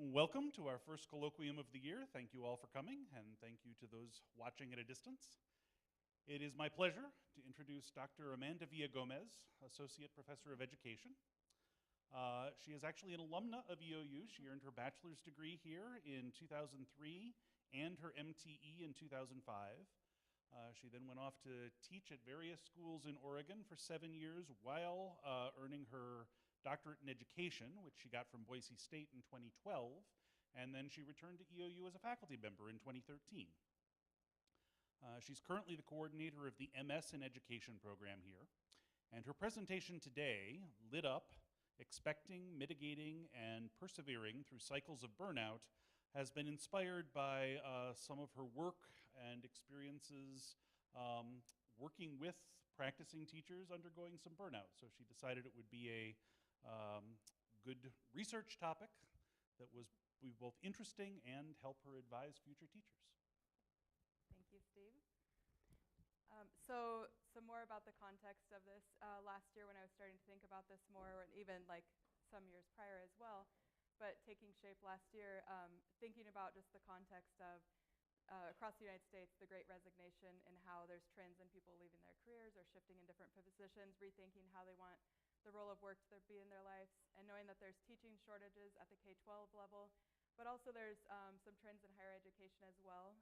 Welcome to our first colloquium of the year. Thank you all for coming, and thank you to those watching at a distance. It is my pleasure to introduce Dr. Amanda Villagomez, Associate Professor of Education. She is actually an alumna of EOU. She earned her bachelor's degree here in 2003 and her MTE in 2005. She then went off to teach at various schools in Oregon for 7 years while earning her doctorate in education, which she got from Boise State in 2012, and then she returned to EOU as a faculty member in 2013. She's currently the coordinator of the MS in Education program here, and her presentation today, Lit Up, Expecting, Mitigating, and Persevering Through Cycles of Burnout, has been inspired by some of her work and experiences working with practicing teachers undergoing some burnout. So she decided it would be a good research topic that would be both interesting and help her advise future teachers. Thank you, Steve. So some more about the context of this. Last year when I was starting to think about this more, and even like some years prior as well, but taking shape last year, thinking about just the context of across the United States, the Great Resignation, and how there's trends in people leaving their careers or shifting in different positions, rethinking how they want the role of work to be in their lives, and knowing that there's teaching shortages at the K-12 level, but also there's some trends in higher education as well.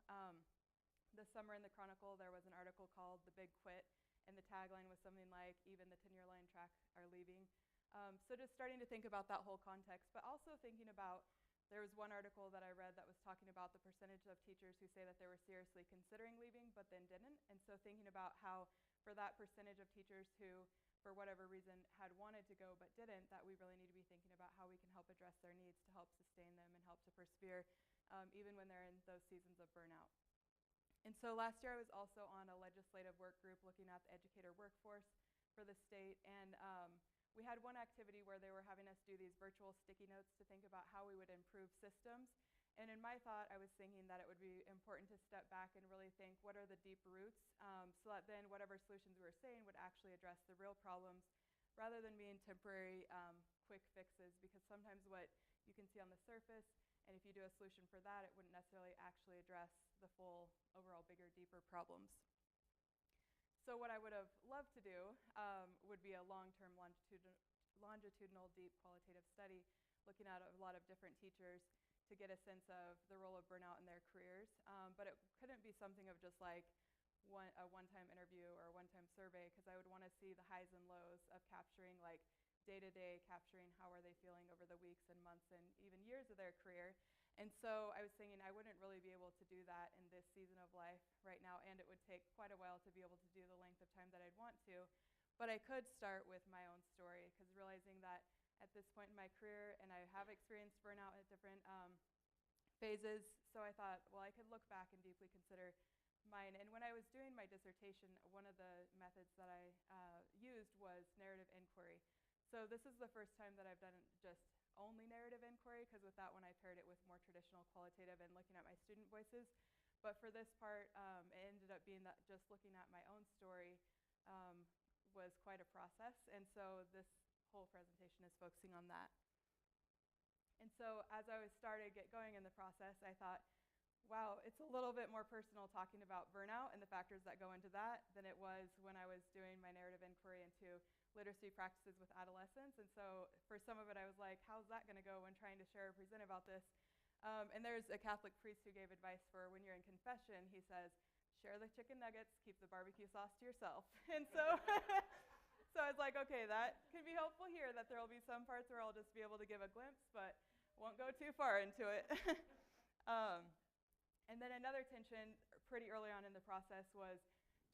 This summer in the Chronicle, there was an article called The Big Quit, and the tagline was something like, even the tenure line track are leaving. So just starting to think about that whole context, but also thinking about, there was one article that I read that was talking about the percentage of teachers who say that they were seriously considering leaving but then didn't. And so thinking about how for that percentage of teachers who, for whatever reason, had wanted to go but didn't, that we really need to be thinking about how we can help address their needs to help sustain them and help to persevere even when they're in those seasons of burnout. And so last year I was also on a legislative work group looking at the educator workforce for the state, and we had one activity where they were having us do these virtual sticky notes to think about how we would improve systems. And in my thought, I was thinking that it would be important to step back and really think, what are the deep roots, so that then whatever solutions we were saying would actually address the real problems, rather than being temporary quick fixes, because sometimes what you can see on the surface, and if you do a solution for that, it wouldn't necessarily actually address the full, overall, bigger, deeper problems. So what I would have loved to do would be a long-term longitudinal, deep qualitative study looking at a lot of different teachers to get a sense of the role of burnout in their careers. But it couldn't be something of just like a one-time interview or a one-time survey, because I would want to see the highs and lows of capturing like day-to-day, capturing how are they feeling over the weeks and months and even years of their career. And so I was thinking I wouldn't really be able to do that in this season of life right now, and it would take quite a while to be able to do the length of time that I'd want to. But I could start with my own story, because realizing that at this point in my career, and I have experienced burnout at different phases, so I thought, well, I could look back and deeply consider mine. And when I was doing my dissertation, one of the methods that I used was narrative inquiry. So this is the first time that I've done just only narrative inquiry, because with that one I paired it with more traditional qualitative and looking at my student voices. But for this part, it ended up being that just looking at my own story was quite a process. And so this whole presentation is focusing on that. And so as I was started get going in the process, I thought, wow, it's a little bit more personal talking about burnout and the factors that go into that than it was when I was doing my narrative inquiry into literacy practices with adolescents. And so for some of it, I was like, how's that going to go when trying to share or present about this? And there's a Catholic priest who gave advice for when you're in confession. He says, share the chicken nuggets, keep the barbecue sauce to yourself. And so, so I was like, okay, that could be helpful here, that there will be some parts where I'll just be able to give a glimpse, but won't go too far into it. And then another tension pretty early on in the process was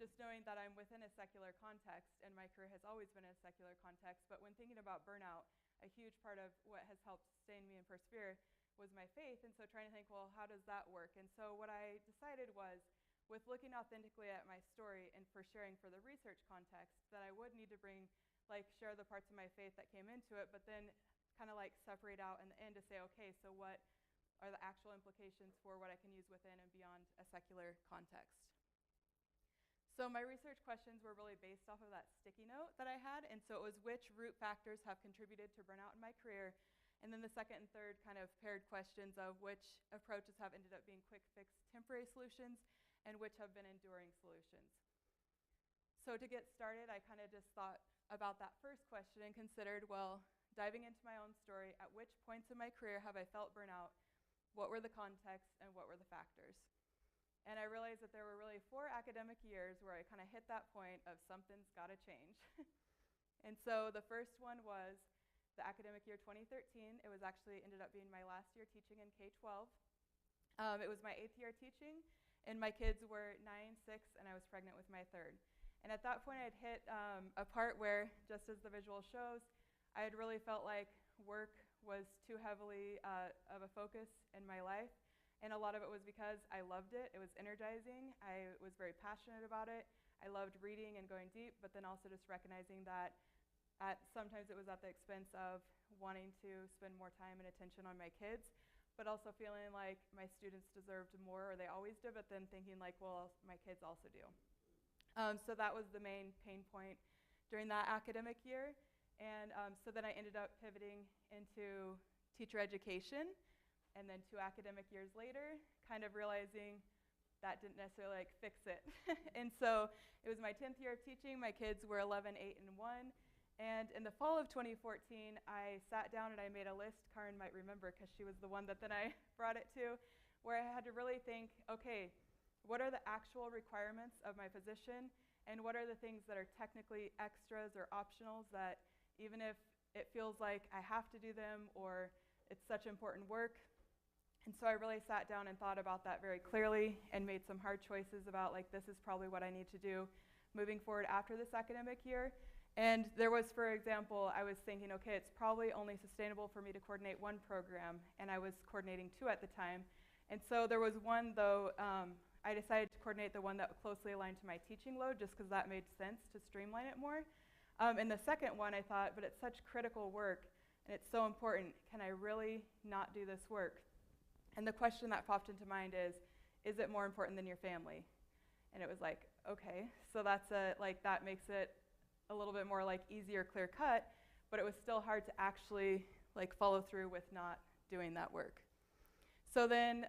just knowing that I'm within a secular context, and my career has always been in a secular context. But when thinking about burnout, a huge part of what has helped sustain me and persevere was my faith. And so trying to think, well, how does that work? And so what I decided was, with looking authentically at my story and for sharing for the research context, that I would need to bring, like, share the parts of my faith that came into it, but then kind of like separate out in the end to say, okay, so what are the actual implications for what I can use within and beyond a secular context? So my research questions were really based off of that sticky note that I had, and so it was which root factors have contributed to burnout in my career, And then the second and third kind of paired questions of which approaches have ended up being quick fix temporary solutions and which have been enduring solutions. So to get started, I kind of just thought about that first question and considered, well, diving into my own story, at which points in my career have I felt burnout? What were the contexts and what were the factors? And I realized that there were really 4 academic years where I kind of hit that point of something's got to change. And so the first one was the academic year 2013. It was actually ended up being my last year teaching in K-12. It was my 8th year teaching, and my kids were 9, 6, and I was pregnant with my 3rd. And at that point, I'd hit a part where, just as the visual shows, I had really felt like work was too heavily of a focus in my life. And a lot of it was because I loved it. It was energizing. I was very passionate about it. I loved reading and going deep, but then also just recognizing that sometimes it was at the expense of wanting to spend more time and attention on my kids, but also feeling like my students deserved more, or they always did, but then thinking like, well, my kids also do. So that was the main pain point during that academic year. And so then I ended up pivoting into teacher education. And then 2 academic years later, kind of realizing that didn't necessarily like fix it. And so it was my 10th year of teaching. My kids were 11, 8, and 1. And in the fall of 2014, I sat down and I made a list. Karen might remember because she was the one that then I brought it to, where I had to really think, okay, what are the actual requirements of my position? And what are the things that are technically extras or optionals that even if it feels like I have to do them or it's such important work? And so I really sat down and thought about that very clearly and made some hard choices about like, this is probably what I need to do moving forward after this academic year. And there was, for example, I was thinking, okay, it's probably only sustainable for me to coordinate 1 program, and I was coordinating 2 at the time. And so there was one, though, I decided to coordinate the one that closely aligned to my teaching load just because that made sense to streamline it more. And the second one, I thought, but it's such critical work, and it's so important. Can I really not do this work? And the question that popped into mind is it more important than your family? And it was like, okay, so that's that makes it a little bit more like easier, clear cut, but it was still hard to actually like follow through with not doing that work. So then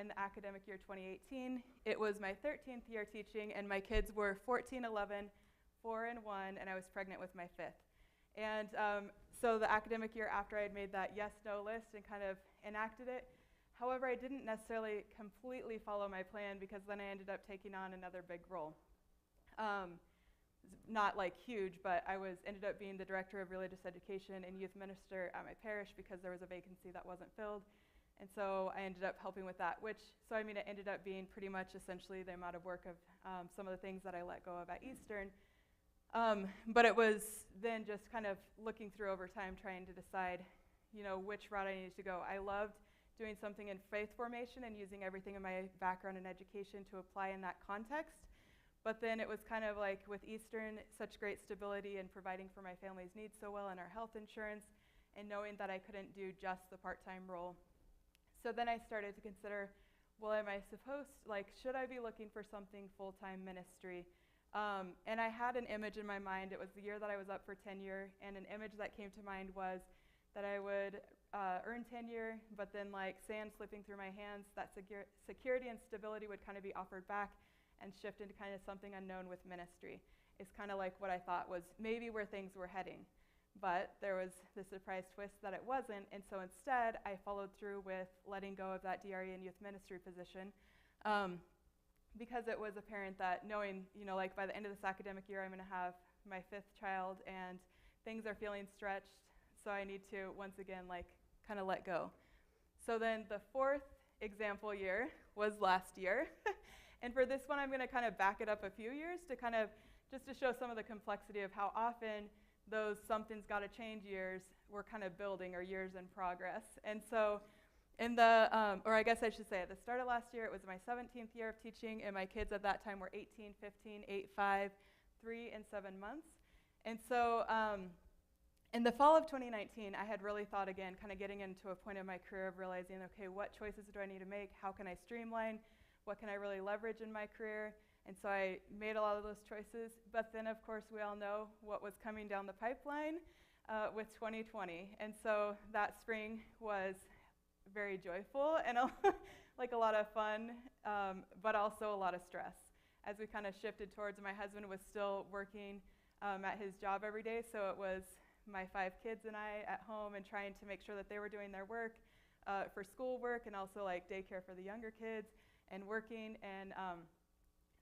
in the academic year 2018, it was my 13th year teaching, and my kids were 14, 11, 4, and 1, and I was pregnant with my 5th. And so the academic year after I had made that yes-no list and kind of enacted it, however, I didn't necessarily completely follow my plan because then I ended up taking on another big role. Not like huge, but I ended up being the director of religious education and youth minister at my parish because there was a vacancy that wasn't filled. And so I ended up helping with that, it ended up being pretty much essentially the amount of work of some of the things that I let go of at Eastern. But it was then just kind of looking through over time, trying to decide, which route I needed to go. I loved doing something in faith formation and using everything in my background in education to apply in that context. But then it was kind of like with Eastern, such great stability and providing for my family's needs so well and our health insurance, and knowing that I couldn't do just the part-time role. So then I started to consider, well, should I be looking for something full-time ministry? And I had an image in my mind. It was the year that I was up for tenure, and an image that came to mind was that I would earn tenure, but then like sand slipping through my hands, that security and stability would kind of be offered back and shift into kind of something unknown with ministry. It's kind of like what I thought was maybe where things were heading. But there was the surprise twist that it wasn't, and so instead I followed through with letting go of that DRE and youth ministry position because it was apparent that knowing, by the end of this academic year I'm going to have my 5th child and things are feeling stretched, so I need to once again kind of let go. So then the 4th example year was last year. And for this one I'm going to kind of back it up a few years to kind of just to show some of the complexity of how often those something's got to change years were kind of building, or years in progress. And so in the, or I guess I should say at the start of last year, it was my 17th year of teaching, and my kids at that time were 18, 15, 8, 5, 3, and 7 months. And so in the fall of 2019, I had really thought again, kind of getting into a point in my career of realizing, okay, what choices do I need to make? How can I streamline? What can I really leverage in my career? And so I made a lot of those choices. But then, of course, we all know what was coming down the pipeline. with 2020. And so that spring was very joyful and like a lot of fun, but also a lot of stress. As we kind of shifted towards, my husband was still working at his job every day, so it was my 5 kids and I at home and trying to make sure that they were doing their work for school work and also like daycare for the younger kids and working, and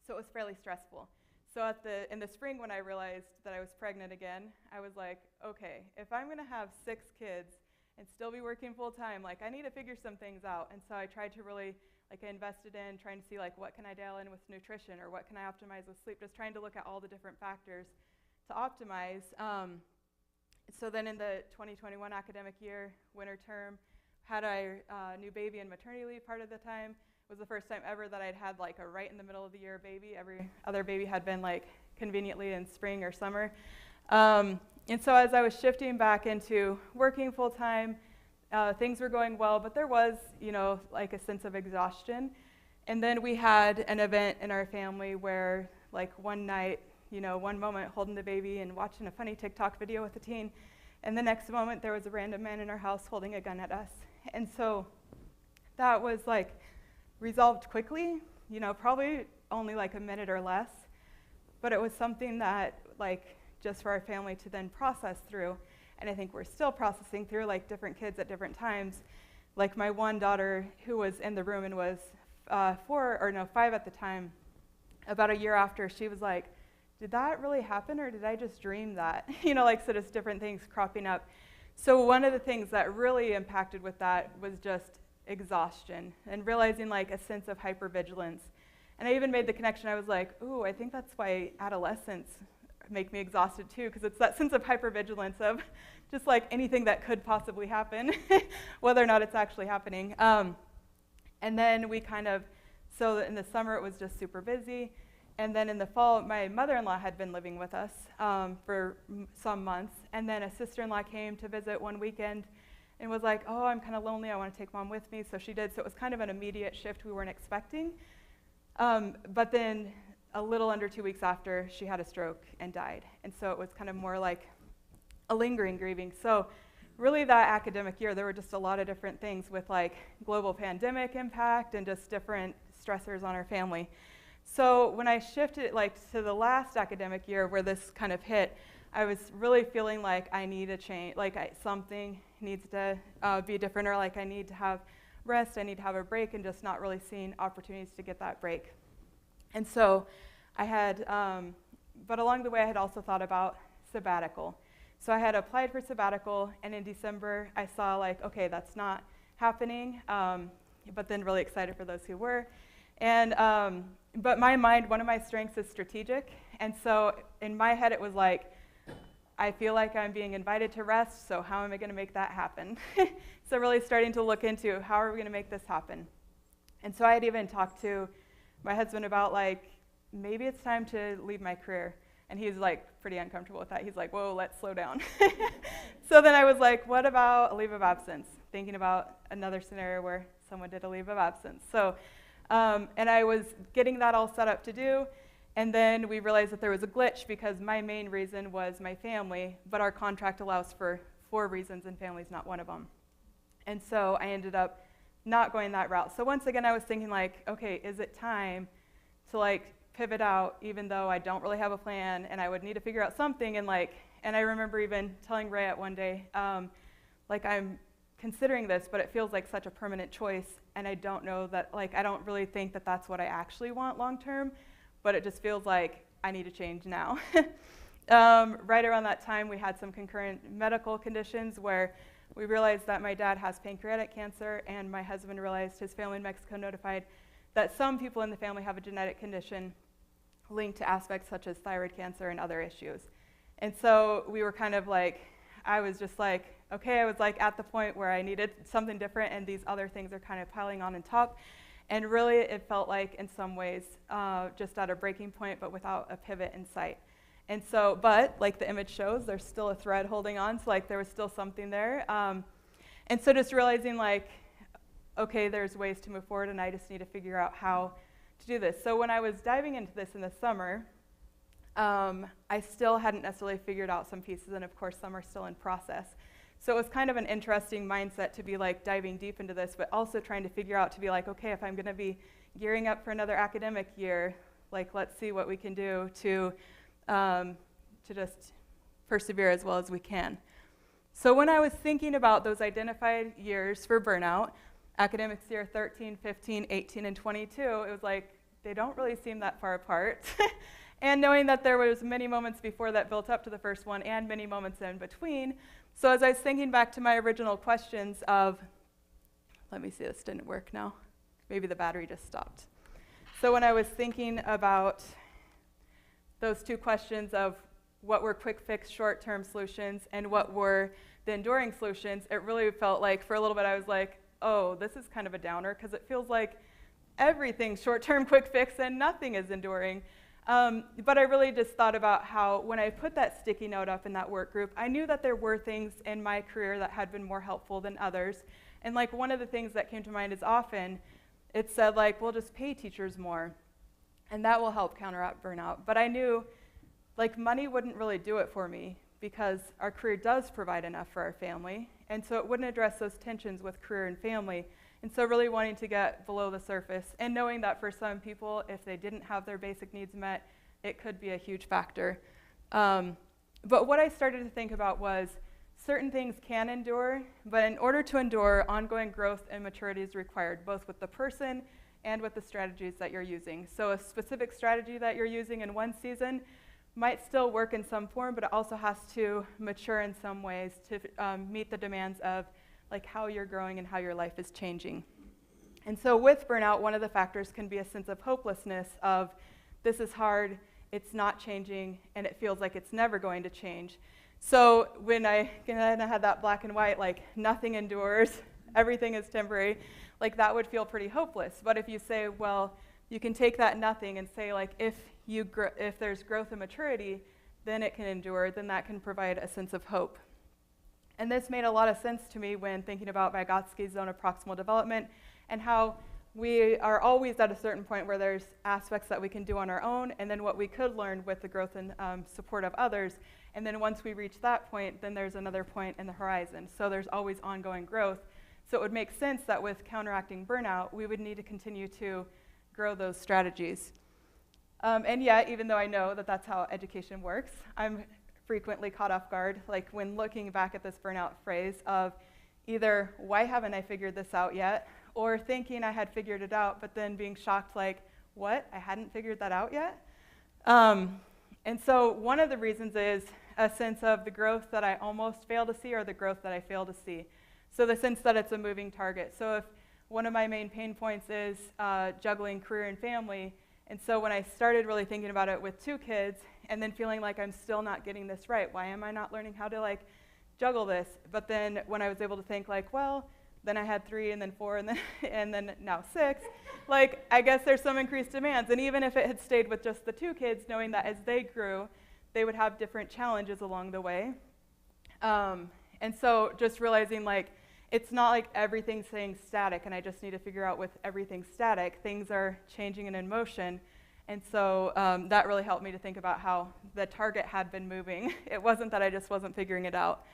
so it was fairly stressful. So in the spring when I realized that I was pregnant again, I was like, okay, if I'm going to have 6 kids and still be working full time, like I need to figure some things out. And so I tried to really, like I invested in trying to see like what can I dial in with nutrition or what can I optimize with sleep, just trying to look at all the different factors to optimize. So then in the 2021 academic year, winter term, had our new baby and maternity leave part of the time. It was the first time ever that I'd had like a right in the middle of the year baby. Every other baby had been like conveniently in spring or summer. And so as I was shifting back into working full time, things were going well, but there was, like a sense of exhaustion. And then we had an event in our family where like one night, one moment holding the baby and watching a funny TikTok video with a teen, and the next moment there was a random man in our house holding a gun at us. And so that was like resolved quickly, probably only like a minute or less, but it was something that like just for our family to then process through. And I think we're still processing through, like different kids at different times. Like my one daughter who was in the room and was 5 at the time, about a year after, she was like, did that really happen or did I just dream that? So just different things cropping up. So one of the things that really impacted with that was just exhaustion and realizing like a sense of hypervigilance. And I even made the connection, I was like, ooh, I think that's why adolescents make me exhausted too, because it's that sense of hypervigilance of just like anything that could possibly happen, whether or not it's actually happening. And then so in the summer it was just super busy. And then in the fall, my mother-in-law had been living with us for some months. And then a sister-in-law came to visit one weekend and was like, oh, I'm kind of lonely, I want to take mom with me. So she did. So it was kind of an immediate shift we weren't expecting. But then a little under 2 weeks after, she had a stroke and died. And so it was kind of more like a lingering grieving. So really that academic year, there were just a lot of different things with like global pandemic impact and just different stressors on our family. So when I shifted like to the last academic year where this kind of hit, I was really feeling like I need a change, like something needs to be different, or like I need to have rest, I need to have a break, and just not really seeing opportunities to get that break. And so I had, but along the way I had also thought about sabbatical. So I had applied for sabbatical, and in December I saw like, okay, that's not happening, but then really excited for those who were. And but my mind, one of my strengths is strategic, and so in my head it was like, I feel like I'm being invited to rest, so how am I going to make that happen? So really starting to look into how are we going to make this happen. And so I had even talked to my husband about like, maybe it's time to leave my career. And he's like pretty uncomfortable with that. He's like, whoa, let's slow down. So then I was like, what about a leave of absence? Thinking about another scenario where someone did a leave of absence. So, and I was getting that all set up to do. And then we realized that there was a glitch because my main reason was my family, but our contract allows for 4 reasons and family's not one of them. And so I ended up not going that route. So once again, I was thinking like, okay, is it time to like pivot out even though I don't really have a plan and I would need to figure out something, and I remember even telling Ray one day, like I'm considering this, but it feels like such a permanent choice, and I don't know that, like I don't really think that that's what I actually want long term, but it just feels like I need to change now. Right around that time, we had some concurrent medical conditions where we realized that my dad has pancreatic cancer, and my husband realized his family in Mexico notified that some people in the family have a genetic condition linked to aspects such as thyroid cancer and other issues. And so we were kind of like, I was just like, okay, I was like at the point where I needed something different, and these other things are kind of piling on top. And really, it felt like, in some ways, just at a breaking point, but without a pivot in sight. And so, but like the image shows, there's still a thread holding on, so like there was still something there. And so just realizing like, okay, there's ways to move forward, and I just need to figure out how to do this. So when I was diving into this in the summer, I still hadn't necessarily figured out some pieces, and of course some are still in process. So it was kind of an interesting mindset to be like diving deep into this, but also trying to figure out to be like, okay, if I'm going to be gearing up for another academic year, like let's see what we can do to just persevere as well as we can. So when I was thinking about those identified years for burnout, academics year 13, 15, 18, and 22, it was like they don't really seem that far apart. And knowing that there was many moments before that built up to the first one and many moments in between. So as I was thinking back to my original questions of, let me see, this didn't work now. Maybe the battery just stopped. So when I was thinking about those two questions of what were quick fix short-term solutions and what were the enduring solutions, it really felt like for a little bit I was like, oh, this is kind of a downer because it feels like everything's short-term quick fix and nothing is enduring. But I really just thought about how when I put that sticky note up in that work group, I knew that there were things in my career that had been more helpful than others. And like one of the things that came to mind is often it said like, we'll just pay teachers more and that will help counteract burnout. But I knew like money wouldn't really do it for me because our career does provide enough for our family. And so it wouldn't address those tensions with career and family. And so really wanting to get below the surface and knowing that for some people, if they didn't have their basic needs met, it could be a huge factor. But what I started to think about was certain things can endure, but in order to endure, ongoing growth and maturity is required, both with the person and with the strategies that you're using. So a specific strategy that you're using in one season might still work in some form, but it also has to mature in some ways to meet the demands of like how you're growing and how your life is changing. And so with burnout, one of the factors can be a sense of hopelessness of this is hard, it's not changing, and it feels like it's never going to change. So when I had that black and white, like nothing endures, everything is temporary, like that would feel pretty hopeless. But if you say, well, you can take that nothing and say like if there's growth and maturity, then it can endure, then that can provide a sense of hope. And this made a lot of sense to me when thinking about Vygotsky's zone of proximal development and how we are always at a certain point where there's aspects that we can do on our own and then what we could learn with the growth and support of others. And then once we reach that point, then there's another point in the horizon. So there's always ongoing growth. So it would make sense that with counteracting burnout, we would need to continue to grow those strategies. And yet, even though I know that that's how education works, I'm frequently caught off guard, like when looking back at this burnout phrase of either, why haven't I figured this out yet? Or thinking I had figured it out, but then being shocked like, what? I hadn't figured that out yet? And so one of the reasons is a sense of the growth that I almost fail to see or the growth that I fail to see. So the sense that it's a moving target. So if one of my main pain points is juggling career and family, and so when I started really thinking about it with 2 kids and then feeling like I'm still not getting this right, why am I not learning how to like juggle this? But then when I was able to think like, well, then I had 3 and then 4 and then and then now 6, like I guess there's some increased demands. And even if it had stayed with just the 2 kids, knowing that as they grew, they would have different challenges along the way. And so just realizing like it's not like everything's staying static and I just need to figure out with everything static, things are changing and in motion. And so that really helped me to think about how the target had been moving. It wasn't that I just wasn't figuring it out.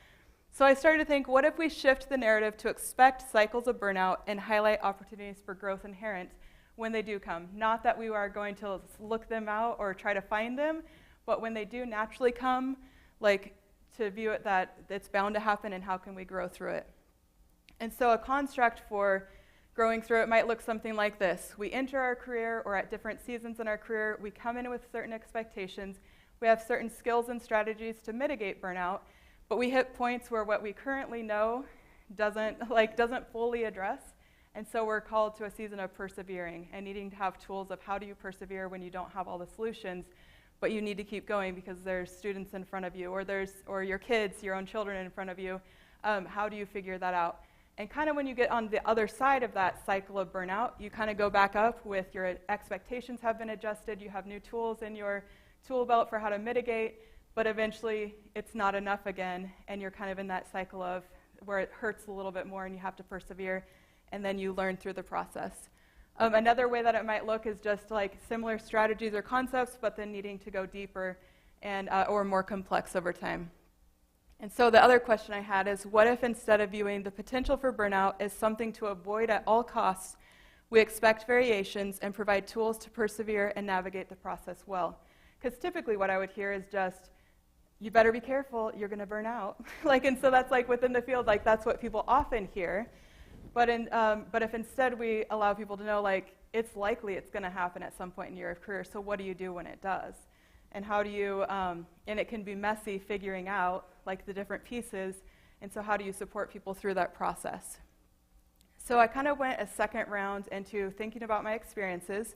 So I started to think, what if we shift the narrative to expect cycles of burnout and highlight opportunities for growth inherent when they do come? Not that we are going to look them out or try to find them, but when they do naturally come, like to view it that it's bound to happen and how can we grow through it. And so a construct for growing through it might look something like this. We enter our career or at different seasons in our career, we come in with certain expectations. We have certain skills and strategies to mitigate burnout, but we hit points where what we currently know doesn't fully address. And so we're called to a season of persevering and needing to have tools of how do you persevere when you don't have all the solutions, but you need to keep going because there's students in front of you or your kids, your own children in front of you. How do you figure that out? And kind of when you get on the other side of that cycle of burnout, you kind of go back up with your expectations have been adjusted, you have new tools in your tool belt for how to mitigate, but eventually it's not enough again, and you're kind of in that cycle of where it hurts a little bit more and you have to persevere, and then you learn through the process. Another way that it might look is just like similar strategies or concepts, but then needing to go deeper and or more complex over time. And so the other question I had is, what if instead of viewing the potential for burnout as something to avoid at all costs, we expect variations and provide tools to persevere and navigate the process well? Because typically what I would hear is just, you better be careful, you're going to burn out. And so that's within the field, that's what people often hear. But if instead we allow people to know, it's likely it's going to happen at some point in your career, so what do you do when it does? And how do you, and it can be messy figuring out, the different pieces, and so how do you support people through that process? So I kind of went a second round into thinking about my experiences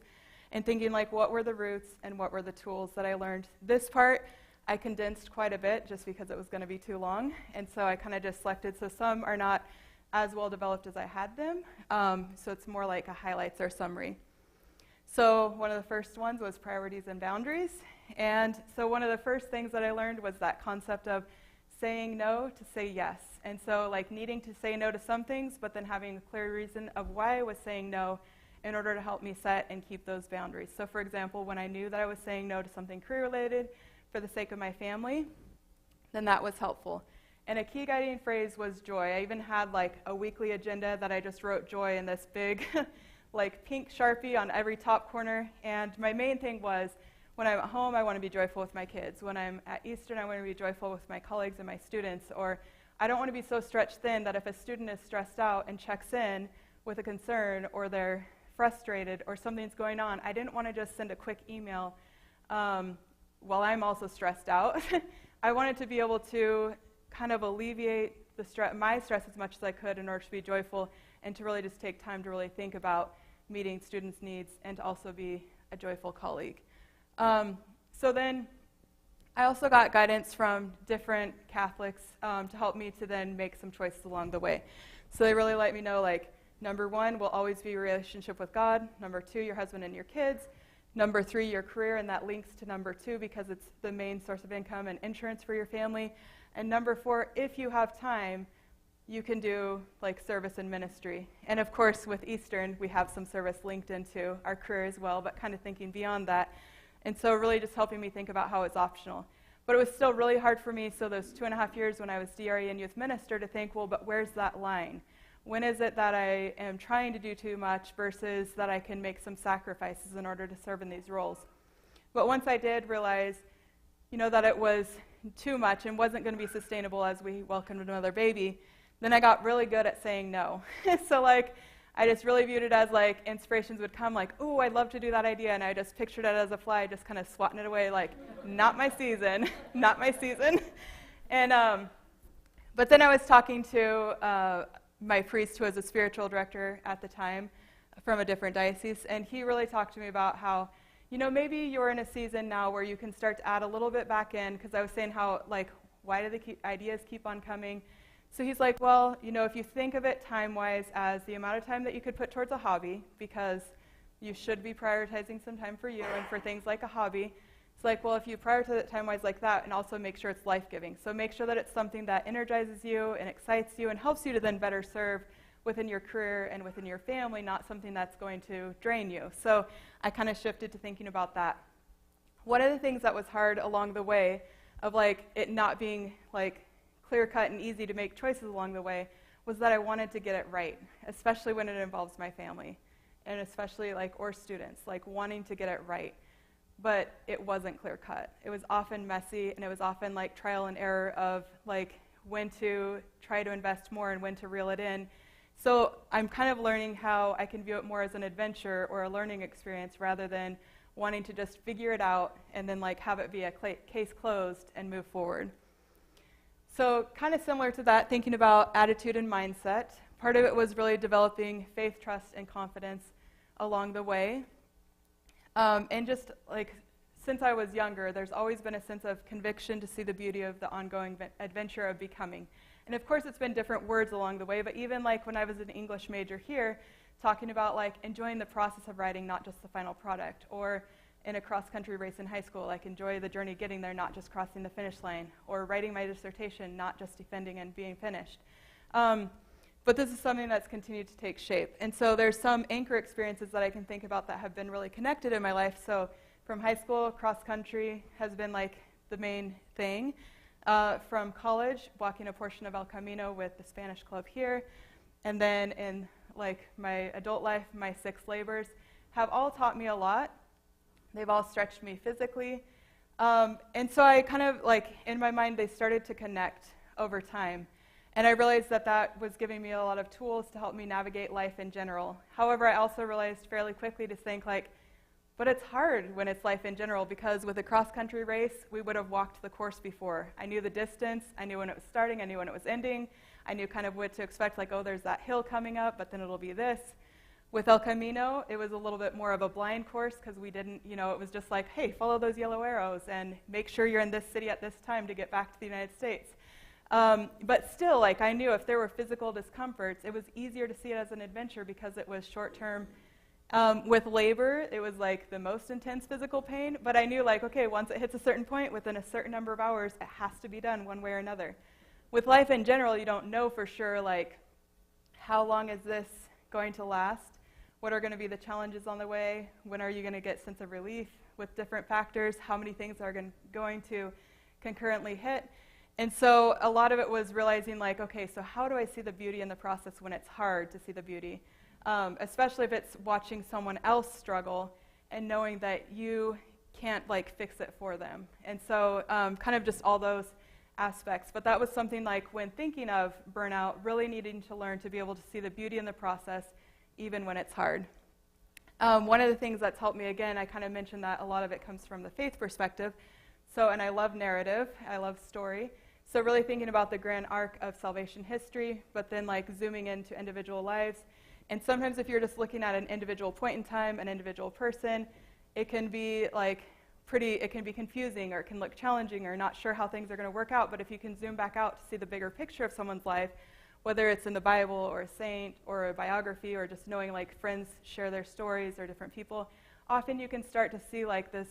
and thinking, what were the roots and what were the tools that I learned. This part I condensed quite a bit just because it was going to be too long, and so I kind of just selected, so some are not as well developed as I had them, so it's more like a highlights or summary. So one of the first ones was priorities and boundaries, and so one of the first things that I learned was that concept of saying no to say yes. And so needing to say no to some things, but then having a clear reason of why I was saying no in order to help me set and keep those boundaries. So for example, when I knew that I was saying no to something career-related for the sake of my family, then that was helpful. And a key guiding phrase was joy. I even had a weekly agenda that I just wrote joy in this big pink Sharpie on every top corner. And my main thing was, when I'm at home, I want to be joyful with my kids. When I'm at Eastern, I want to be joyful with my colleagues and my students. Or I don't want to be so stretched thin that if a student is stressed out and checks in with a concern, or they're frustrated, or something's going on, I didn't want to just send a quick email while I'm also stressed out. I wanted to be able to kind of alleviate my stress as much as I could in order to be joyful, and to really just take time to really think about meeting students' needs and to also be a joyful colleague. So then I also got guidance from different Catholics to help me to then make some choices along the way. So they really let me know, number 1 will always be your relationship with God. Number 2, your husband and your kids. Number 3, your career, and that links to number 2 because it's the main source of income and insurance for your family. And number 4, if you have time, you can do service and ministry. And of course, with Eastern, we have some service linked into our career as well, but kind of thinking beyond that. And so really just helping me think about how it's optional. But it was still really hard for me, so those 2.5 years when I was DRE and youth minister, to think, well, but where's that line? When is it that I am trying to do too much versus that I can make some sacrifices in order to serve in these roles? But once I did realize, that it was too much and wasn't going to be sustainable as we welcomed another baby, then I got really good at saying no. So I just really viewed it as inspirations would come ooh, I'd love to do that idea, and I just pictured it as a fly, just kind of swatting it away not my season, not my season. And but then I was talking to my priest, who was a spiritual director at the time from a different diocese, and he really talked to me about how, maybe you're in a season now where you can start to add a little bit back in, because I was saying how, why do the ideas keep on coming? So he's like, well, if you think of it time-wise as the amount of time that you could put towards a hobby, because you should be prioritizing some time for you and for things like a hobby. It's well, if you prioritize it time-wise like that, and also make sure it's life-giving. So make sure that it's something that energizes you and excites you and helps you to then better serve within your career and within your family, not something that's going to drain you. So I kind of shifted to thinking about that. One of the things that was hard along the way of it not being clear-cut and easy to make choices along the way was that I wanted to get it right, especially when it involves my family, and especially or students, wanting to get it right. But it wasn't clear-cut. It was often messy, and it was often trial and error of when to try to invest more and when to reel it in. So I'm kind of learning how I can view it more as an adventure or a learning experience rather than wanting to just figure it out and then have it be a case closed and move forward. So kind of similar to that, thinking about attitude and mindset. Part of it was really developing faith, trust, and confidence along the way. And just since I was younger, there's always been a sense of conviction to see the beauty of the ongoing adventure of becoming. And of course, it's been different words along the way, but even when I was an English major here, talking about enjoying the process of writing, not just the final product, or in a cross-country race in high school, enjoy the journey getting there, not just crossing the finish line, or writing my dissertation, not just defending and being finished. But this is something that's continued to take shape. And so there's some anchor experiences that I can think about that have been really connected in my life. So from high school, cross-country has been the main thing. From college, walking a portion of El Camino with the Spanish club here, and then in like my adult life, my 6 labors have all taught me a lot. They've all stretched me physically. And so I kind of like, in my mind, they started to connect over time. And I realized that that was giving me a lot of tools to help me navigate life in general. However, I also realized fairly quickly to think like, but it's hard when it's life in general, because with a cross-country race, we would have walked the course before. I knew the distance, I knew when it was starting, I knew when it was ending, I knew kind of what to expect, like, oh, there's that hill coming up, but then it'll be this. With El Camino, it was a little bit more of a blind course, because we didn't, you know, it was just like, hey, follow those yellow arrows and make sure you're in this city at this time to get back to the United States. But still, like, I knew if there were physical discomforts, it was easier to see it as an adventure because it was short-term. With labor, it was like the most intense physical pain, but I knew like, okay, once it hits a certain point, within a certain number of hours, it has to be done one way or another. With life in general, you don't know for sure, like, how long is this going to last? What are going to be the challenges on the way? When are you going to get sense of relief with different factors? How many things are going to concurrently hit? And so a lot of it was realizing like, okay, so how do I see the beauty in the process when it's hard to see the beauty? Especially if it's watching someone else struggle and knowing that you can't like fix it for them. And so kind of just all those aspects. But that was something like when thinking of burnout, really needing to learn to be able to see the beauty in the process even when it's hard. One of the things that's helped me, again, I kind of mentioned that a lot of it comes from the faith perspective. So, and I love narrative, I love story. So really thinking about the grand arc of salvation history, but then like zooming into individual lives. And sometimes if you're just looking at an individual point in time, an individual person, it can be like it can be confusing, or it can look challenging, or not sure how things are going to work out. But if you can zoom back out to see the bigger picture of someone's life, whether it's in the Bible or a saint or a biography, or just knowing like friends share their stories or different people, often you can start to see like this,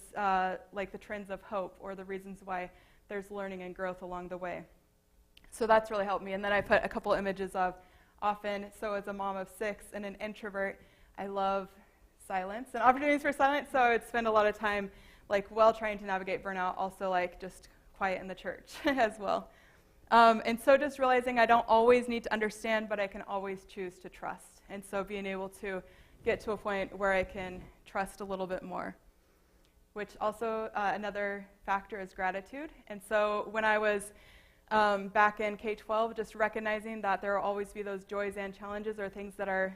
like the trends of hope or the reasons why there's learning and growth along the way. So that's really helped me. And then I put a couple images of often, so as a mom of 6 and an introvert, I love silence and opportunities for silence. So I would spend a lot of time like while trying to navigate burnout, also like just quiet in the church as well. And so just realizing I don't always need to understand, but I can always choose to trust. And so being able to get to a point where I can trust a little bit more, which also another factor is gratitude. And so when I was back in K-12, just recognizing that there will always be those joys and challenges, or things that are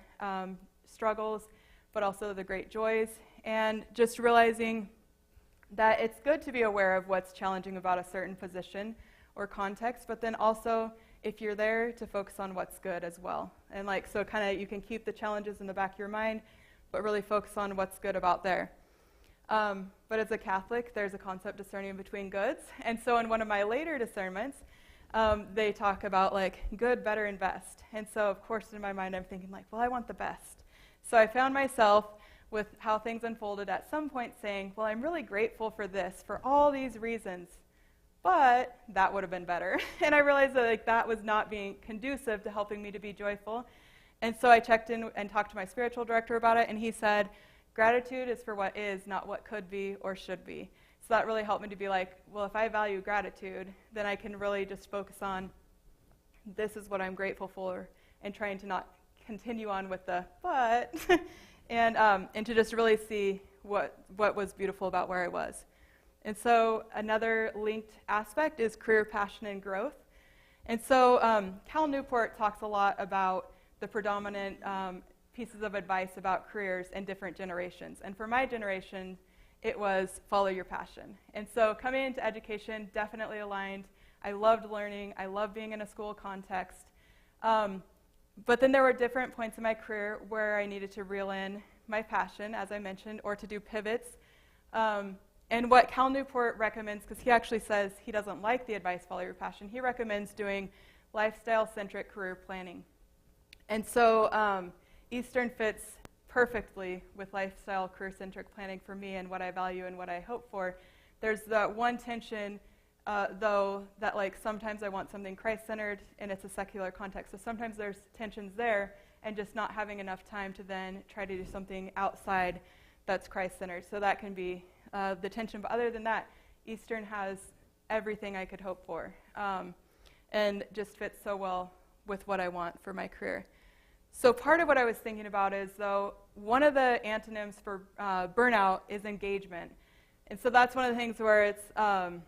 struggles, but also the great joys. And just realizing that it's good to be aware of what's challenging about a certain position or context, but then also, if you're there, to focus on what's good as well. And like, so kind of you can keep the challenges in the back of your mind, but really focus on what's good about there. But as a Catholic, there's a concept discerning between goods. And so in one of my later discernments, they talk about like good, better, and best. And so of course in my mind I'm thinking like, well, I want the best. So I found myself with how things unfolded at some point saying, well, I'm really grateful for this, for all these reasons, but that would have been better. And I realized that like that was not being conducive to helping me to be joyful. And so I checked in and talked to my spiritual director about it, and he said, gratitude is for what is, not what could be or should be. So that really helped me to be like, well, if I value gratitude, then I can really just focus on this is what I'm grateful for, and trying to not continue on with the but, and to just really see what was beautiful about where I was. And so another linked aspect is career passion and growth. And so Cal Newport talks a lot about the predominant pieces of advice about careers in different generations. And for my generation, it was follow your passion. And so coming into education definitely aligned. I loved learning. I loved being in a school context. But then there were different points in my career where I needed to reel in my passion, as I mentioned, or to do pivots. And what Cal Newport recommends, because he actually says he doesn't like the advice, follow your passion, he recommends doing lifestyle-centric career planning. And so Eastern fits perfectly with lifestyle career-centric planning for me and what I value and what I hope for. There's that one tension, though, that like sometimes I want something Christ-centered and it's a secular context. So sometimes there's tensions there, and just not having enough time to then try to do something outside that's Christ-centered. So that can be the tension. But other than that, Eastern has everything I could hope for, and just fits so well with what I want for my career. So part of what I was thinking about is, though, one of the antonyms for burnout is engagement. And so that's one of the things where it's, and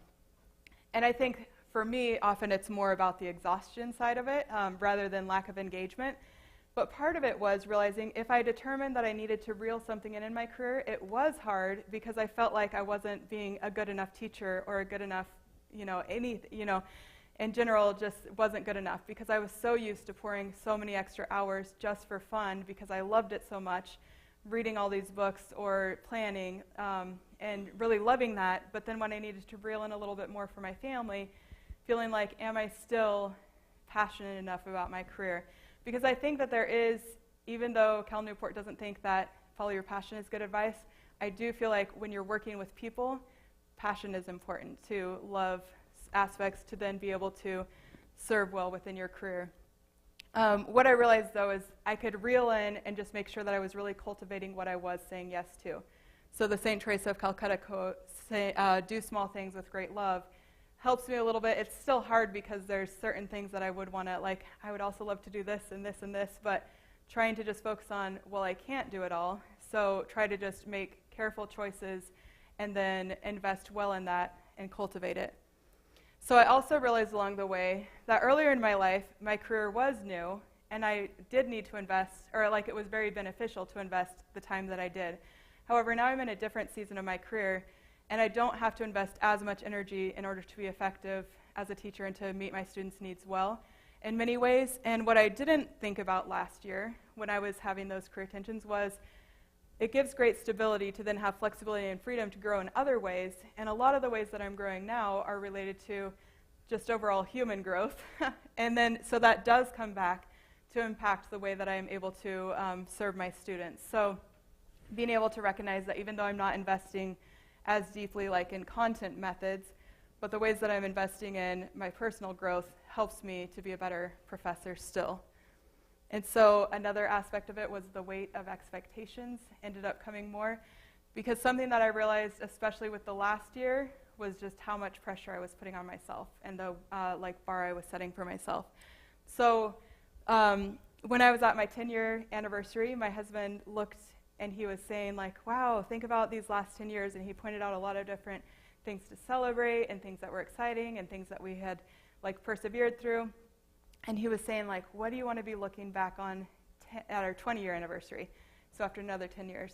I think for me, often it's more about the exhaustion side of it rather than lack of engagement. But part of it was realizing if I determined that I needed to reel something in my career, it was hard because I felt like I wasn't being a good enough teacher or a good enough, in general, just wasn't good enough because I was so used to pouring so many extra hours just for fun because I loved it so much, reading all these books or planning and really loving that. But then when I needed to reel in a little bit more for my family, feeling like, am I still passionate enough about my career? Because I think that there is, even though Cal Newport doesn't think that follow your passion is good advice, I do feel like when you're working with people, passion is important to love aspects to then be able to serve well within your career. What I realized, though, is I could reel in and just make sure that I was really cultivating what I was saying yes to. So the St. Teresa of Calcutta quote, do small things with great love, helps me a little bit. It's still hard because there's certain things that I would want to, like, I would also love to do this and this and this, but trying to just focus on, well, I can't do it all. So try to just make careful choices and then invest well in that and cultivate it. So I also realized along the way that earlier in my life, my career was new, and I did need to invest, or like it was very beneficial to invest the time that I did. However, now I'm in a different season of my career, and I don't have to invest as much energy in order to be effective as a teacher and to meet my students' needs well in many ways. And what I didn't think about last year when I was having those career tensions was it gives great stability to then have flexibility and freedom to grow in other ways. And a lot of the ways that I'm growing now are related to just overall human growth. And then, so that does come back to impact the way that I am able to serve my students. So being able to recognize that even though I'm not investing as deeply like in content methods, but the ways that I'm investing in my personal growth helps me to be a better professor still. And so another aspect of it was the weight of expectations ended up coming more, because something that I realized, especially with the last year, was just how much pressure I was putting on myself and the bar I was setting for myself. So when I was at my 10-year anniversary, my husband looked and he was saying like, wow, think about these last 10 years. And he pointed out a lot of different things to celebrate and things that were exciting and things that we had like persevered through. And he was saying like, what do you want to be looking back on at our 20-year anniversary? So after another 10 years.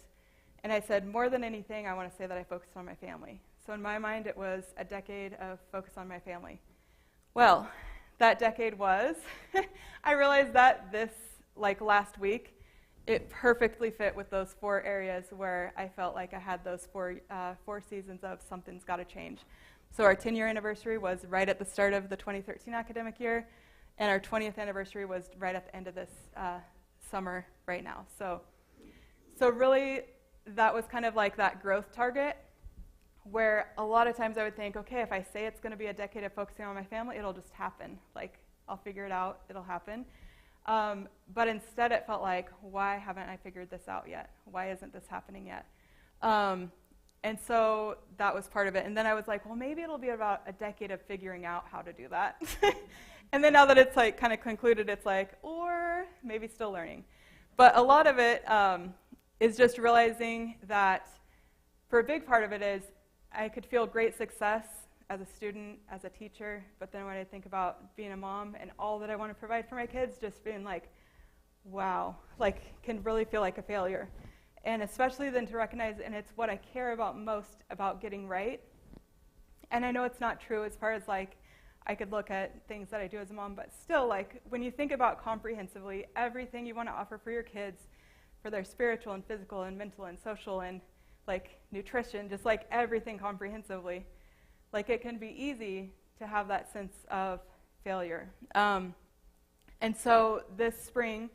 And I said, more than anything, I want to say that I focused on my family. So in my mind, it was a decade of focus on my family. Well, that decade was, I realized that this last week, it perfectly fit with those 4 areas where I felt like I had those four seasons of something's got to change. So our 10-year anniversary was right at the start of the 2013 academic year, and our 20th anniversary was right at the end of this summer right now. So really, that was kind of like that growth target, where a lot of times I would think, okay, if I say it's going to be a decade of focusing on my family, it'll just happen. Like, I'll figure it out, it'll happen. But instead it felt like, why haven't I figured this out yet? Why isn't this happening yet? And so that was part of it. And then I was like, well, maybe it'll be about a decade of figuring out how to do that. And then now that it's like kind of concluded, it's like, or maybe still learning. But a lot of it is just realizing that for a big part of it is I could feel great success as a student, as a teacher, but then when I think about being a mom and all that I want to provide for my kids, just being like, wow, like can really feel like a failure. And especially then to recognize, and it's what I care about most about getting right. And I know it's not true as far as like, I could look at things that I do as a mom, but still like when you think about comprehensively everything you want to offer for your kids, for their spiritual and physical and mental and social and like nutrition, just like everything comprehensively, like it can be easy to have that sense of failure. And so this spring,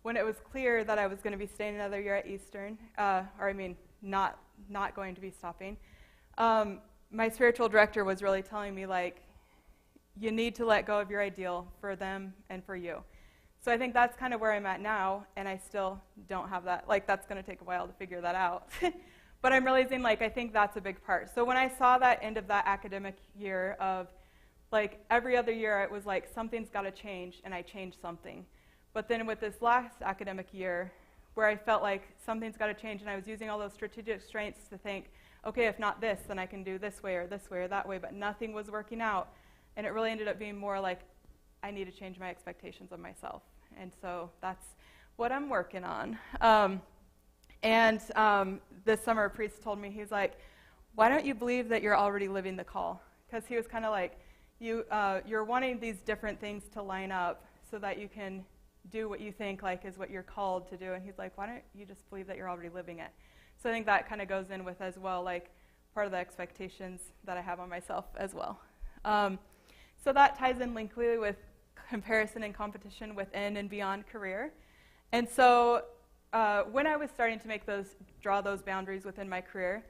when it was clear that I was going to be staying another year at Eastern, not going to be stopping, my spiritual director was really telling me like, you need to let go of your ideal for them and for you. So I think that's kind of where I'm at now, and I still don't have that. Like, that's going to take a while to figure that out. But I'm realizing, like, I think that's a big part. So when I saw that end of that academic year of, like, every other year it was like something's got to change, and I changed something. But then with this last academic year, where I felt like something's got to change, and I was using all those strategic strengths to think, okay, if not this, then I can do this way or that way, but nothing was working out. And it really ended up being more like, I need to change my expectations of myself. And so that's what I'm working on. This summer, a priest told me, he's like, why don't you believe that you're already living the call? Because he was kind of like, you're wanting these different things to line up so that you can do what you think like is what you're called to do. And he's like, why don't you just believe that you're already living it? So I think that kind of goes in with as well, like part of the expectations that I have on myself as well. So that ties in linkly with comparison and competition within and beyond career. And so when I was starting to draw those boundaries within my career,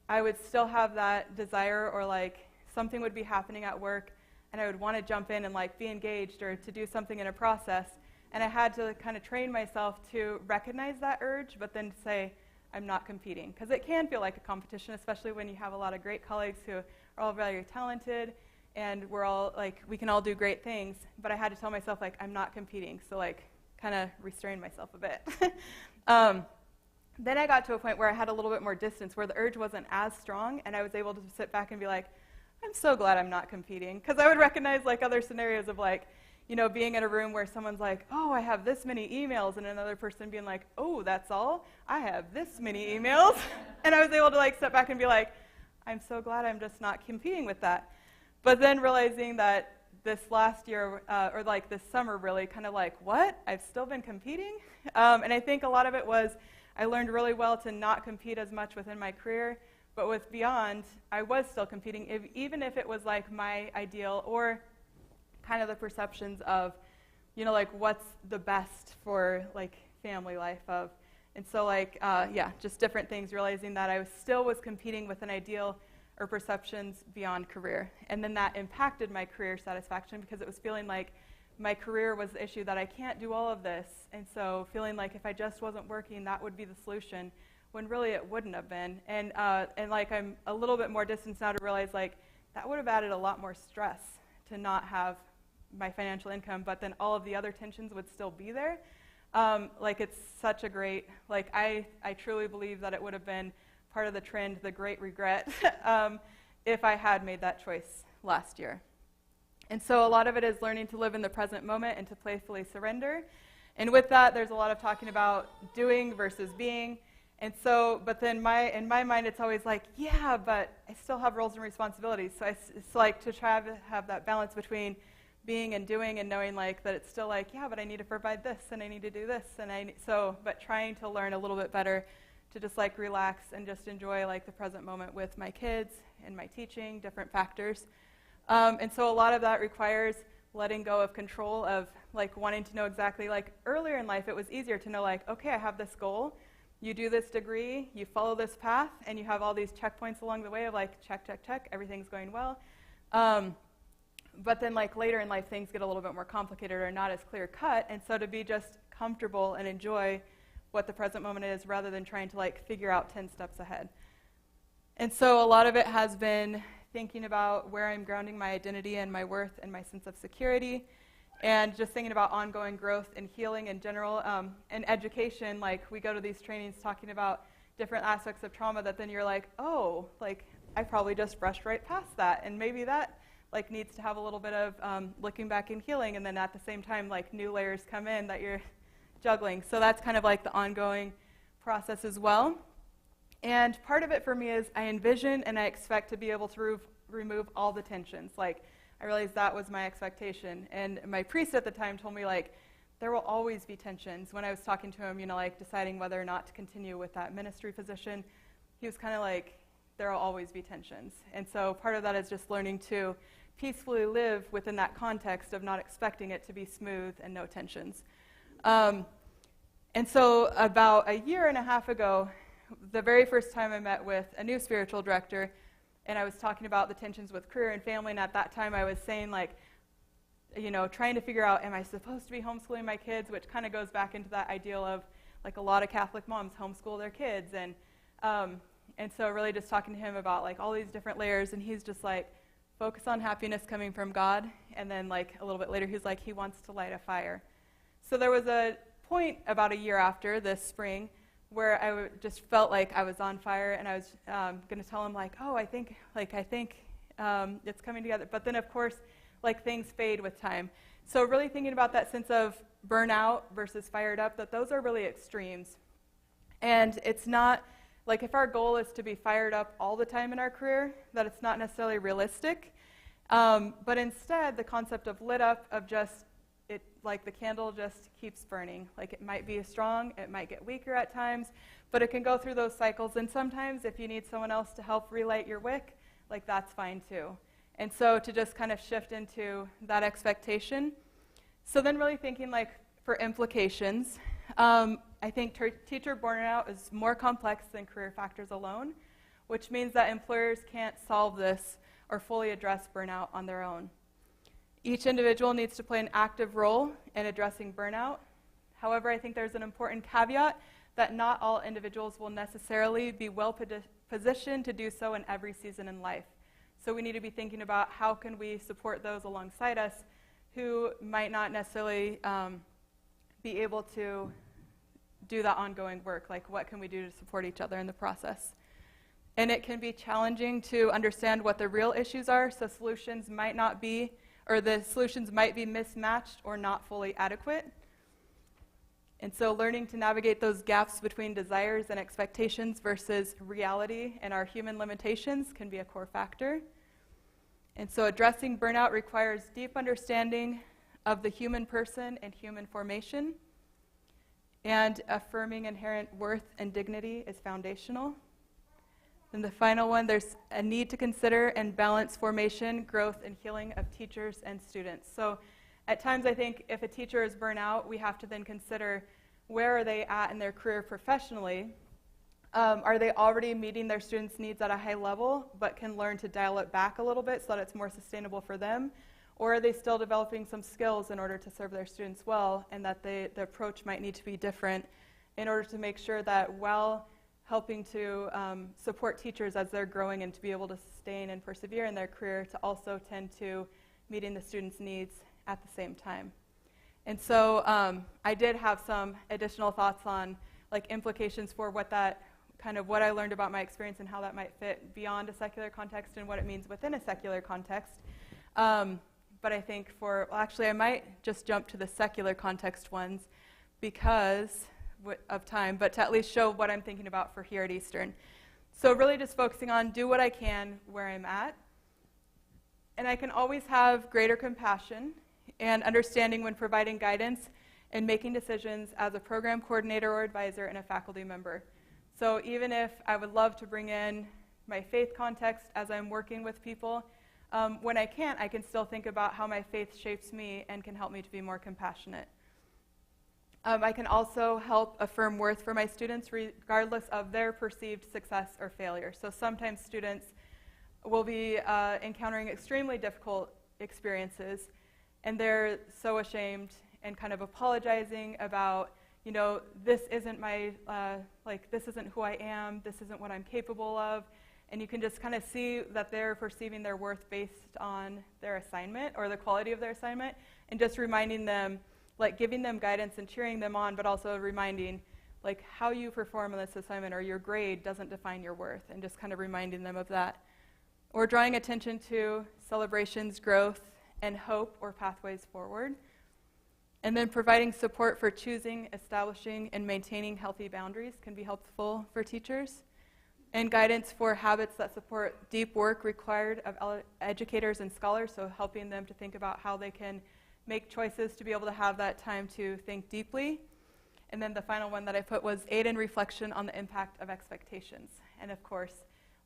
I would still have that desire, or like something would be happening at work and I would want to jump in and like be engaged or to do something in a process. And I had to kind of train myself to recognize that urge, but then say, I'm not competing. Because it can feel like a competition, especially when you have a lot of great colleagues who are all very talented, and we're all like, we can all do great things. But I had to tell myself, like, I'm not competing. So like, kind of restrain myself a bit. Then I got to a point where I had a little bit more distance, where the urge wasn't as strong, and I was able to sit back and be like, I'm so glad I'm not competing. Because I would recognize like other scenarios of like, you know, being in a room where someone's like, oh, I have this many emails, and another person being like, oh, that's all? I have this many emails. And I was able to like step back and be like, I'm so glad I'm just not competing with that. But then realizing that this last year, or like this summer really, kind of like, what? I've still been competing? And I think a lot of it was I learned really well to not compete as much within my career, but with beyond, I was still competing, even if it was like my ideal or kind of the perceptions of, you know, like what's the best for like family life of. And so like, just different things, realizing that I still was competing with an ideal or perceptions beyond career. And then that impacted my career satisfaction, because it was feeling like my career was the issue, that I can't do all of this. And so feeling like if I just wasn't working, that would be the solution, when really it wouldn't have been. And like I'm a little bit more distance now to realize like that would have added a lot more stress to not have my financial income, but then all of the other tensions would still be there. Like it's such a great, like I truly believe that it would have been part of the trend, the great regret, if I had made that choice last year. And so a lot of it is learning to live in the present moment and to playfully surrender. And with that, there's a lot of talking about doing versus being. And so, but then in my mind, it's always like, yeah, but I still have roles and responsibilities. So it's like to try to have that balance between being and doing, and knowing like that it's still like, yeah, but I need to provide this, and I need to do this, and but trying to learn a little bit better to just like relax and just enjoy like the present moment with my kids and my teaching, different factors. And so a lot of that requires letting go of control, of like wanting to know exactly, like earlier in life, it was easier to know like, okay, I have this goal, you do this degree, you follow this path, and you have all these checkpoints along the way of like, check, check, check, everything's going well. But then like later in life, things get a little bit more complicated or not as clear cut. And so to be just comfortable and enjoy what the present moment is, rather than trying to like figure out 10 steps ahead. And so a lot of it has been thinking about where I'm grounding my identity and my worth and my sense of security, and just thinking about ongoing growth and healing in general, and education. Like we go to these trainings talking about different aspects of trauma that then you're like, oh, like I probably just brushed right past that, and maybe that like needs to have a little bit of looking back and healing, and then at the same time like new layers come in that you're juggling. So that's kind of like the ongoing process as well. And part of it for me is I envision and I expect to be able to remove all the tensions. Like I realized that was my expectation. And my priest at the time told me like, there will always be tensions. When I was talking to him, you know, like deciding whether or not to continue with that ministry position, he was kind of like, there will always be tensions. And so part of that is just learning to peacefully live within that context of not expecting it to be smooth and no tensions. And so about a year and a half ago, the very first time I met with a new spiritual director, and I was talking about the tensions with career and family, and at that time I was saying like, you know, trying to figure out, am I supposed to be homeschooling my kids, which kind of goes back into that ideal of like a lot of Catholic moms homeschool their kids, And so really just talking to him about like all these different layers, and he's just like, focus on happiness coming from God. And then like a little bit later, he's like, he wants to light a fire. So there was a point about a year after this spring where I just felt like I was on fire, and I was going to tell him like, oh, I think it's coming together. But then of course, like things fade with time. So really thinking about that sense of burnout versus fired up, that those are really extremes. And it's not, like if our goal is to be fired up all the time in our career, that it's not necessarily realistic. But instead, the concept of lit up, of just, it like the candle just keeps burning. Like it might be strong, it might get weaker at times, but it can go through those cycles. And sometimes if you need someone else to help relight your wick, like that's fine too. And so to just kind of shift into that expectation. So then really thinking like for implications, I think teacher burnout is more complex than career factors alone, which means that employers can't solve this or fully address burnout on their own. Each individual needs to play an active role in addressing burnout. However, I think there's an important caveat that not all individuals will necessarily be well positioned to do so in every season in life. So we need to be thinking about how can we support those alongside us who might not necessarily be able to do that ongoing work. Like what can we do to support each other in the process? And it can be challenging to understand what the real issues are, so solutions might not be, or the solutions might be mismatched or not fully adequate. And so learning to navigate those gaps between desires and expectations versus reality and our human limitations can be a core factor. And so addressing burnout requires deep understanding of the human person and human formation. And affirming inherent worth and dignity is foundational. And the final one, there's a need to consider and balance formation, growth, and healing of teachers and students. So at times I think if a teacher is burnt out, we have to then consider where are they at in their career professionally. Are they already meeting their students' needs at a high level, but can learn to dial it back a little bit so that it's more sustainable for them? Or are they still developing some skills in order to serve their students well, and that the approach might need to be different in order to make sure that while helping to support teachers as they're growing and to be able to sustain and persevere in their career, to also tend to meeting the students' needs at the same time. And so I did have some additional thoughts on like implications for what that kind of what I learned about my experience and how that might fit beyond a secular context and what it means within a secular context. But I think actually I might just jump to the secular context ones because of time, but to at least show what I'm thinking about for here at Eastern. So really just focusing on do what I can where I'm at. And I can always have greater compassion and understanding when providing guidance and making decisions as a program coordinator or advisor and a faculty member. So even if I would love to bring in my faith context as I'm working with people, when I can't, I can still think about how my faith shapes me and can help me to be more compassionate. I can also help affirm worth for my students regardless of their perceived success or failure. So sometimes students will be encountering extremely difficult experiences, and they're so ashamed and kind of apologizing about, you know, this isn't my, this isn't who I am, this isn't what I'm capable of. And you can just kind of see that they're perceiving their worth based on their assignment or the quality of their assignment, and just reminding them, like giving them guidance and cheering them on, but also reminding like how you perform on this assignment or your grade doesn't define your worth, and just kind of reminding them of that. Or drawing attention to celebrations, growth, and hope or pathways forward. And then providing support for choosing, establishing, and maintaining healthy boundaries can be helpful for teachers. And guidance for habits that support deep work required of educators and scholars, so helping them to think about how they can make choices to be able to have that time to think deeply. And then the final one that I put was aid in reflection on the impact of expectations. And of course,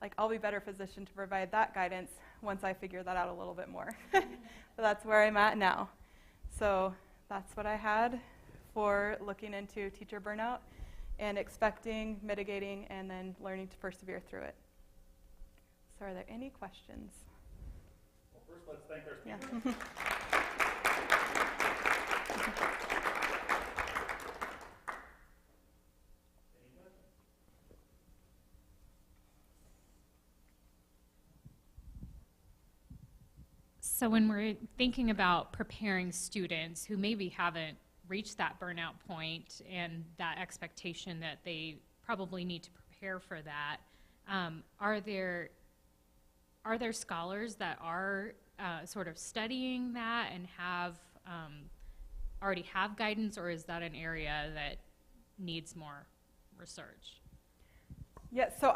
like I'll be better positioned to provide that guidance once I figure that out a little bit more. But that's where I'm at now. So that's what I had for looking into teacher burnout and expecting, mitigating, and then learning to persevere through it. So are there any questions? Well, first let's thank our speaker. Yeah. So when we're thinking about preparing students who maybe haven't reached that burnout point and that expectation that they probably need to prepare for that, are there scholars that are sort of studying that and have already have guidance, or is that an area that needs more research? Yeah, so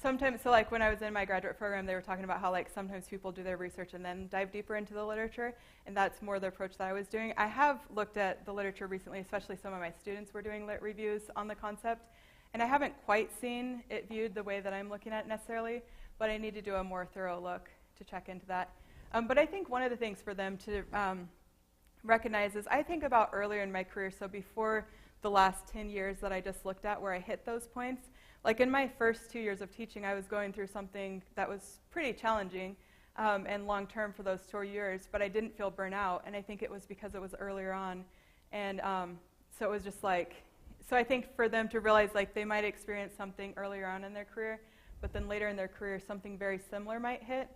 sometimes, so like when I was in my graduate program, they were talking about how like sometimes people do their research and then dive deeper into the literature, and that's more the approach that I was doing. I have looked at the literature recently, especially some of my students were doing lit reviews on the concept, and I haven't quite seen it viewed the way that I'm looking at necessarily, but I need to do a more thorough look to check into that. But I think one of the things for them to recognize is I think about earlier in my career, so before the last 10 years that I just looked at where I hit those points. Like in my first 2 years of teaching, I was going through something that was pretty challenging and long-term for those 2 years, but I didn't feel burnout, and I think it was because it was earlier on. And so it was just like, so I think for them to realize like they might experience something earlier on in their career, but then later in their career something very similar might hit,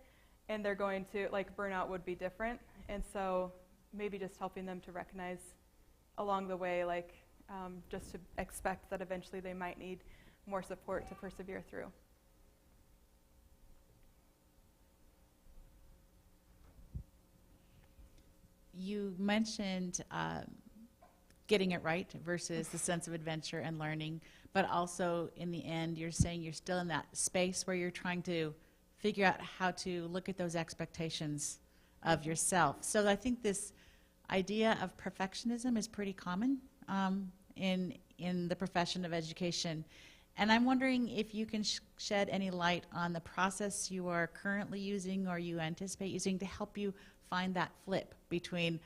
and they're going to, like burnout would be different. And so maybe just helping them to recognize along the way, like just to expect that eventually they might need more support to persevere through. You mentioned getting it right versus the sense of adventure and learning, but also in the end, you're saying you're still in that space where you're trying to figure out how to look at those expectations of yourself. So I think this idea of perfectionism is pretty common in the profession of education. And I'm wondering if you can shed any light on the process you are currently using or you anticipate using to help you find that flip between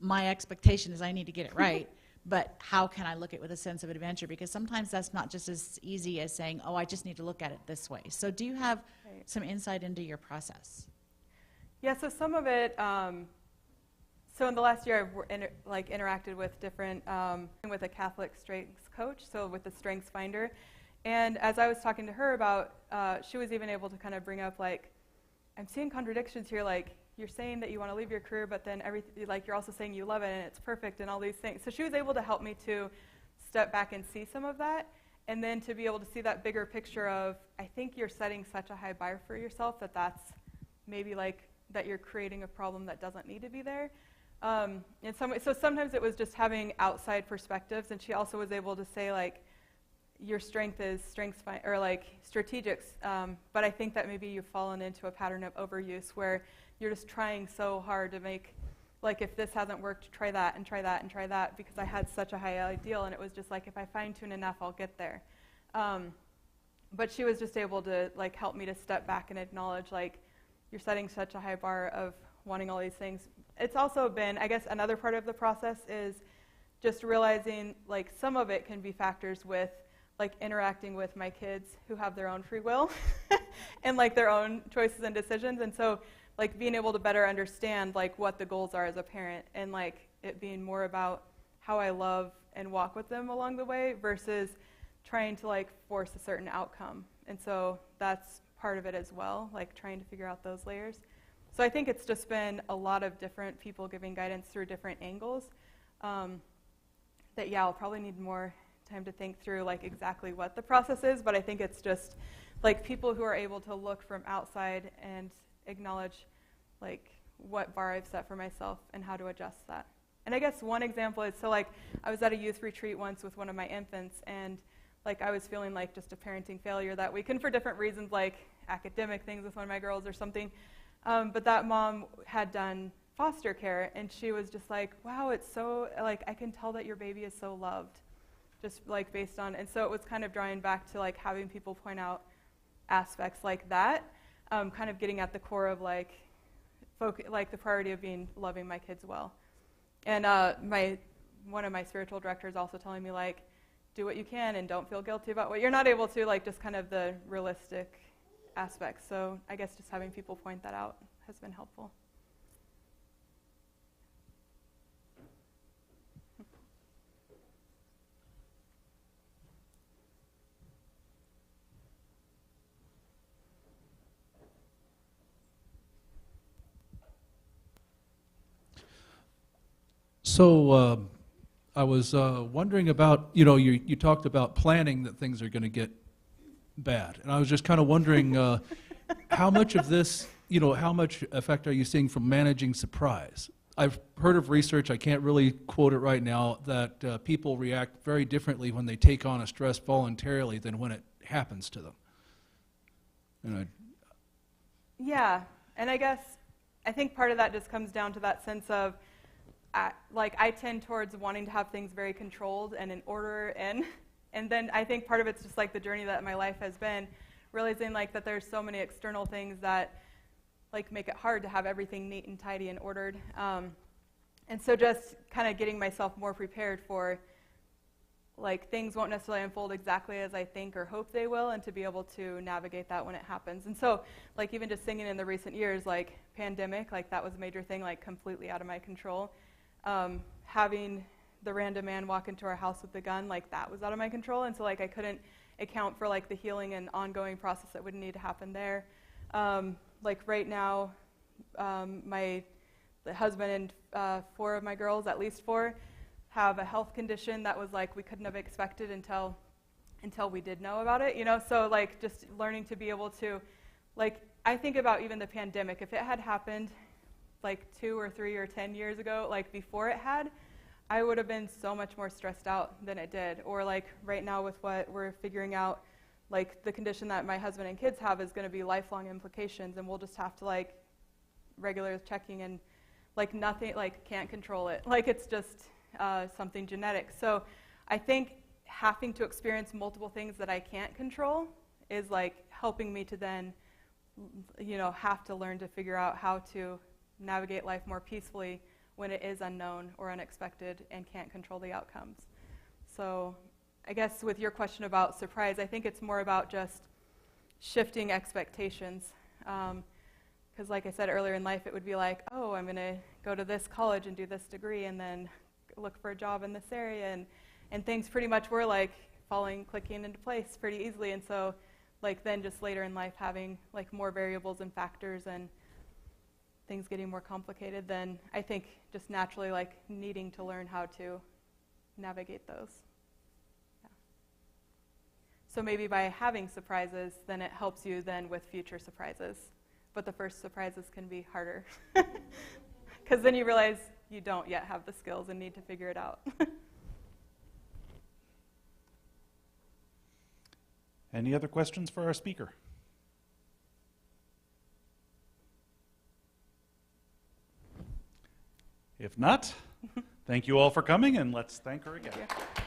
my expectation is I need to get it right, but how can I look at it with a sense of adventure? Because sometimes that's not just as easy as saying, oh, I just need to look at it this way. So do you have some insight into your process? Yeah, so some of it, so in the last year I've interacted with different, with a Catholic strengths coach, so with the Strengths Finder. And as I was talking to her about, she was even able to kind of bring up like, I'm seeing contradictions here, like you're saying that you want to leave your career, but then like you're also saying you love it and it's perfect and all these things. So she was able to help me to step back and see some of that, and then to be able to see that bigger picture of, I think you're setting such a high bar for yourself that that's maybe like that you're creating a problem that doesn't need to be there. In some way, so sometimes it was just having outside perspectives, and she also was able to say like, your strength is or like strategics, but I think that maybe you've fallen into a pattern of overuse where you're just trying so hard to make, like if this hasn't worked, try that and try that and try that, because I had such a high ideal, and it was just like if I fine tune enough, I'll get there. But she was just able to like help me to step back and acknowledge like you're setting such a high bar of wanting all these things. It's also been, I guess, another part of the process is just realizing like some of it can be factors with like interacting with my kids who have their own free will and like their own choices and decisions. And so like being able to better understand like what the goals are as a parent, and like it being more about how I love and walk with them along the way versus trying to like force a certain outcome. And so that's part of it as well, like trying to figure out those layers. So I think it's just been a lot of different people giving guidance through different angles. That, yeah, I'll probably need more time to think through like exactly what the process is, but I think it's just like people who are able to look from outside and acknowledge like what bar I've set for myself and how to adjust that. And I guess one example is, so like I was at a youth retreat once with one of my infants, and like I was feeling like just a parenting failure that week, and for different reasons, like academic things with one of my girls or something. But that mom had done foster care, and she was just like, wow, it's so, like, I can tell that your baby is so loved, just like based on, and so it was kind of drawing back to like having people point out aspects like that, kind of getting at the core of like, like the priority of loving my kids well. And one of my spiritual directors also telling me like, do what you can and don't feel guilty about what you're not able to, like just kind of the realistic aspects. So I guess just having people point that out has been helpful. So I was wondering about, you talked about planning that things are going to get bad. And I was just kind of wondering how much of this, how much effect are you seeing from managing surprise? I've heard of research, I can't really quote it right now, that people react very differently when they take on a stress voluntarily than when it happens to them. And Yeah, and I think part of that just comes down to that sense of, I tend towards wanting to have things very controlled and in order, and then I think part of it's just like the journey that my life has been, realizing like that there's so many external things that like make it hard to have everything neat and tidy and ordered, and so just kind of getting myself more prepared for like things won't necessarily unfold exactly as I think or hope they will, and to be able to navigate that when it happens. And so like even just singing in the recent years, like pandemic, like that was a major thing, like completely out of my control. Having the random man walk into our house with the gun, like that was out of my control, and so like I couldn't account for like the healing and ongoing process that would need to happen there. Like right now, the husband and 4 of my girls, at least 4, have a health condition that was like we couldn't have expected until we did know about it, so like just learning to be able to, like I think about even the pandemic, if it had happened like 2 or 3 or 10 years ago, like before it had, I would have been so much more stressed out than it did. Or like right now with what we're figuring out, like the condition that my husband and kids have is going to be lifelong implications, and we'll just have to like regular checking and like nothing, like can't control it, like it's just something genetic. So I think having to experience multiple things that I can't control is like helping me to then have to learn to figure out how to navigate life more peacefully when it is unknown or unexpected and can't control the outcomes. So I guess with your question about surprise, I think it's more about just shifting expectations. Because like I said earlier in life, it would be like, oh, I'm going to go to this college and do this degree and then look for a job in this area. And things pretty much were like clicking into place pretty easily. And so like then just later in life having like more variables and factors and things getting more complicated, then I think just naturally like needing to learn how to navigate those. Yeah. So maybe by having surprises, then it helps you then with future surprises. But the first surprises can be harder because then you realize you don't yet have the skills and need to figure it out. Any other questions for our speaker? If not, thank you all for coming, and let's thank her again. Thank you.